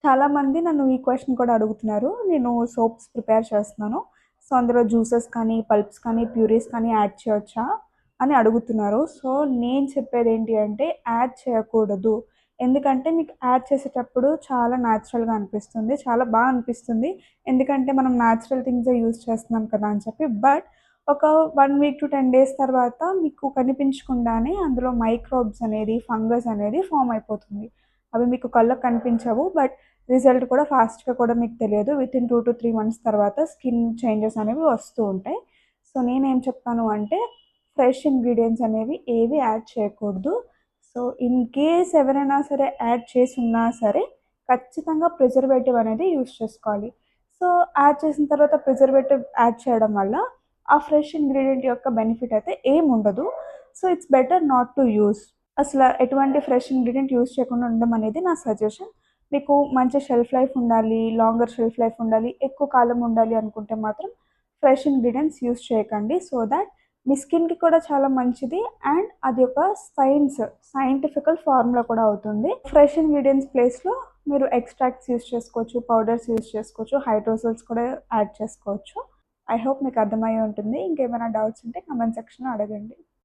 చాలామంది నన్ను ఈ క్వెషన్ కూడా అడుగుతున్నారు. నేను సోప్స్ ప్రిపేర్ చేస్తున్నాను. సో, అందులో జ్యూసెస్ కానీ, పల్ప్స్ కానీ, ప్యూరీస్ కానీ యాడ్ చేయొచ్చా అని అడుగుతున్నారు. సో, నేను చెప్పేదేంటి అంటే యాడ్ చేయకూడదు. ఎందుకంటే మీకు యాడ్ చేసేటప్పుడు చాలా న్యాచురల్‌గా అనిపిస్తుంది. చాలా అనిపిస్తుంది. ఎందుకంటే మనం న్యాచురల్ థింగ్సే యూజ్ చేస్తున్నాం కదా అని చెప్పి. బట్ ఒక 1 వీక్ టు 10 డేస్ తర్వాత మీకు కనిపించకుండానే అందులో మైక్రోబ్స్ అనేది, ఫంగస్ అనేది ఫార్మ్ అయిపోతుంది. అవి మీకు కళ్ళకి కనిపించవు. బట్ రిజల్ట్ కూడా ఫాస్ట్‌గా కూడా మీకు తెలియదు. వితిన్ 2-3 మంత్స్ తర్వాత స్కిన్ చేంజెస్ అనేవి వస్తూ ఉంటాయి. సో, నేనేం చెప్తాను అంటే ఫ్రెష్ ఇంగ్రీడియెంట్స్ అనేవి ఏవి యాడ్ చేయకూడదు. సో, ఇన్ కేస్ ఎవరైనా సరే యాడ్ చేసున్నా సరే ఖచ్చితంగా ప్రిజర్వేటివ్ అనేది యూజ్ చేసుకోవాలి. సో, యాడ్ చేసిన తర్వాత ప్రిజర్వేటివ్ యాడ్ చేయడం వల్ల ఆ ఫ్రెష్ ఇంగ్రీడియెంట్ యొక్క బెనిఫిట్ అయితే ఏముండదు. So, it's better not to use. అసల ఎటువంటి ఫ్రెష్ ఇంగ్రీడియెంట్ యూజ్ చేయకుండా ఉండడం అనేది నా సజెషన్. మీకు మంచి షెల్ఫ్ లైఫ్ ఉండాలి, లాంగర్ షెల్ఫ్ లైఫ్ ఉండాలి, ఎక్కువ కాలం ఉండాలి అనుకుంటే మాత్రం ఫ్రెష్ ఇంగ్రీడియెంట్స్ యూజ్ చేయకండి. సో థాట్ మీ స్కిన్‌కి కూడా చాలా మంచిది అండ్ అది ఒక సైంటిఫికల్ ఫార్ములా కూడా అవుతుంది. ఫ్రెష్ ఇంగ్రీడియెంట్స్ ప్లేస్‌లో మీరు ఎక్స్ట్రాక్ట్స్ యూజ్ చేసుకోవచ్చు, పౌడర్స్ యూజ్ చేసుకోవచ్చు, హైడ్రోసల్స్ కూడా యాడ్ చేసుకోవచ్చు. ఐ హోప్ మీకు అర్థమయ్యి ఉంటుంది. ఇంకేమైనా డౌట్స్ ఉంటే కామెంట్ సెక్షన్‌లో అడగండి.